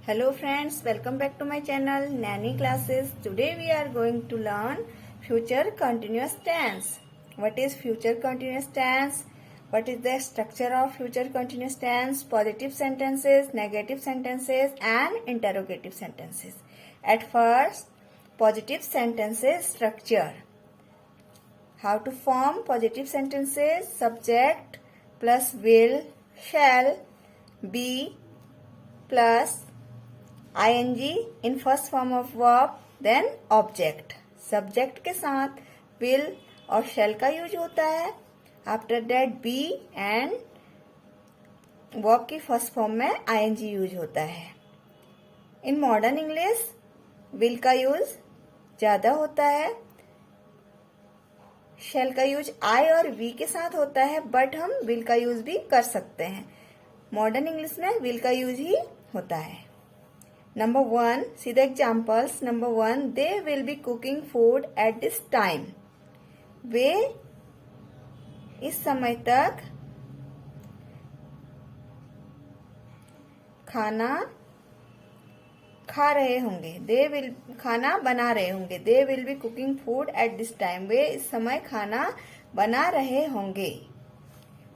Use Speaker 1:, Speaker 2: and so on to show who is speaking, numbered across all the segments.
Speaker 1: Hello friends, welcome back to my channel Nanny Classes. Today we are going to learn future continuous tense. What is future continuous tense? What is the structure of future continuous tense? Positive sentences, negative sentences and interrogative sentences. At first, positive sentences structure. How to form positive sentences? Subject plus will, shall, be plus ing in first form of verb, then object. Subject के साथ will और shall का use होता है. After that be and verb की first form में ing use होता है. इन मॉडर्न इंग्लिश will का यूज ज्यादा होता है. shall का यूज I और we के साथ होता है, बट हम will का यूज भी कर सकते हैं. मॉडर्न इंग्लिश में will का यूज ही होता है. Number 1, see the examples. Number 1, they will be cooking food at this time. वे इस समय तक खाना खा रहे होंगे. They will खाना बना रहे होंगे. They will be cooking food at this time. वे इस समय खाना बना रहे होंगे.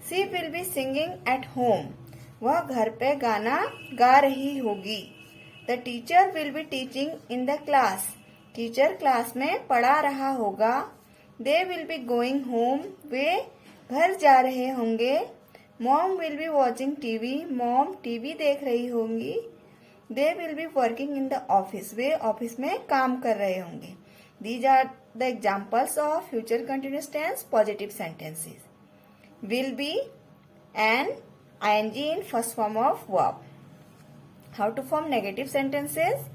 Speaker 1: She will be singing at home. वह घर पे गाना गा रही होगी. The teacher will be teaching in the class. Teacher class में पढ़ा रहा होगा. They will be going home. वे घर जा रहे होंगे. Mom will be watching TV. Mom TV देख रही होंगी. They will be working in the office. Way office में काम कर रहे होंगे. These are the examples of future continuous tense positive sentences. Will be and ing in first form of verb. How to form negative sentences?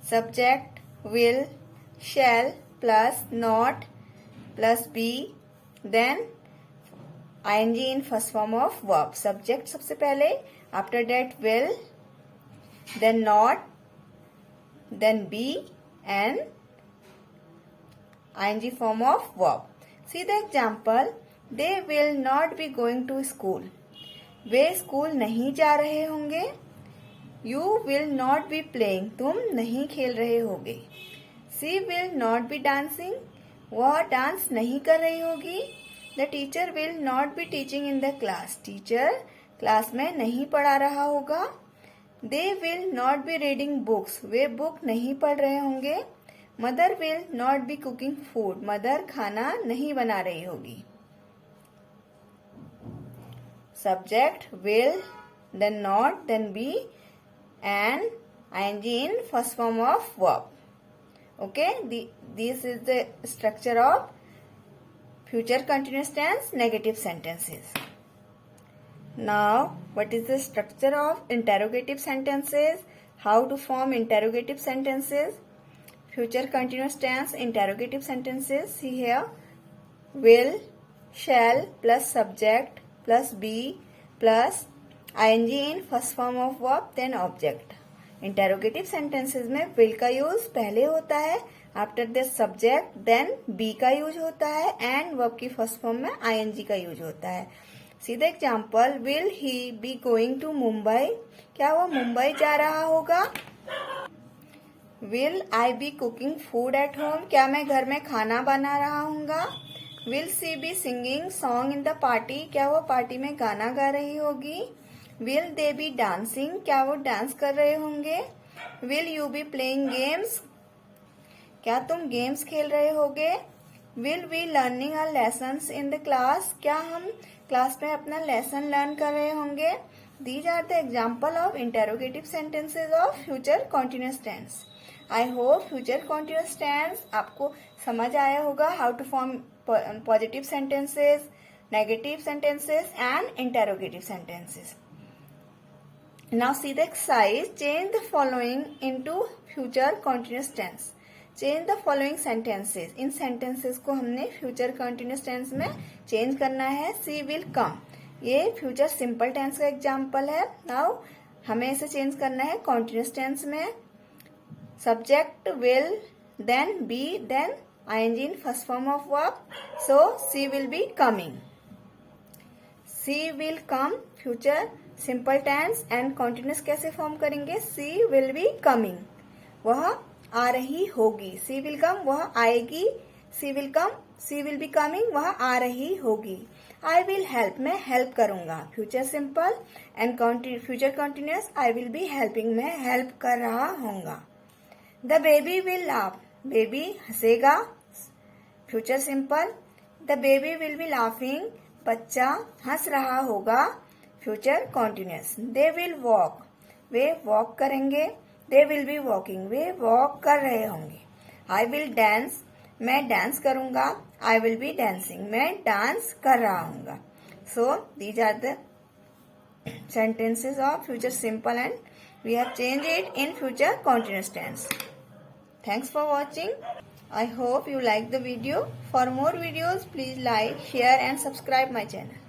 Speaker 1: Subject, will, shall plus not plus be, then ing in first form of verb. Subject सबसे पहले, after that will, then not, then be and ing form of verb. See the example. They will not be going to school. Way school नहीं जा रहे होंगे. You will not be playing. तुम नहीं खेल रहे होगे. She will not be dancing. वह डांस नहीं कर रही होगी. The teacher will not be teaching in the class. Teacher class में नहीं पढ़ा रहा होगा. They will not be reading books. Way book नहीं पढ़ रहे होंगे. Mother will not be cooking food. Mother खाना नहीं बना रही होगी. Subject, will, then not, then be and ing in first form of verb. Okay, this is the structure of future continuous tense negative sentences. Now, what is the structure of interrogative sentences? How to form interrogative sentences? Future continuous tense interrogative sentences. See here, will, shall plus subject plus be plus ing in first form of verb, then object. Interrogative sentences में will का use पहले होता है. After the subject then be का use होता है and verb की first form में ing का यूज होता है. See the example. Will he be going to Mumbai. क्या वह मुंबई जा रहा होगा. Will I be cooking food at home. क्या मैं घर में खाना बना रहा हूँगा. Will she be singing song in the party. क्या वो पार्टी में गाना गा रही होगी. Will they be dancing. क्या वो डांस कर रहे होंगे. Will you be playing games. क्या तुम गेम्स खेल रहे होगे. Will we learning our lessons in the class. क्या हम क्लास में अपना लेसन लर्न कर रहे होंगे. These are the example of interrogative sentences of future continuous tense. I hope future continuous tense आपको समझ आया होगा. How to form positive sentences, negative sentences and interrogative sentences. Now see the exercise. Change the following into future continuous tense. Change the following sentences. In sentences को हमने future continuous tense में change करना है. She will come. ये future simple tense का example है. Now हमें इसे change करना है continuous tense में. Subject will, then be, then ing in first form of verb. So she will be coming. She will come future simple tense and continuous कैसे form करेंगे? She will be coming, वह आ रही होगी। सी will come, वह आएगी। She will come, she will be coming, वह आ रही होगी। आई विल हेल्प, मैं हेल्प करूंगा। Future simple and future continuous, I will be helping, मैं हेल्प कर रहा होऊंगा। The baby will laugh, baby हंसेगा। Future simple, the baby will be laughing, बच्चा हंस रहा होगा। Future continuous, they will walk, वे वॉक करेंगे। दे विल बी वॉकिंग, वे वॉक कर रहे होंगे। आई विल डांस, मैं डांस करूंगा। आई विल बी डांसिंग, मैं डांस कर रहा हूंगा। So these are the sentences of future simple and we have changed it in future continuous tense. Thanks for watching. I hope you like the video. For more videos, please like, share and subscribe my channel.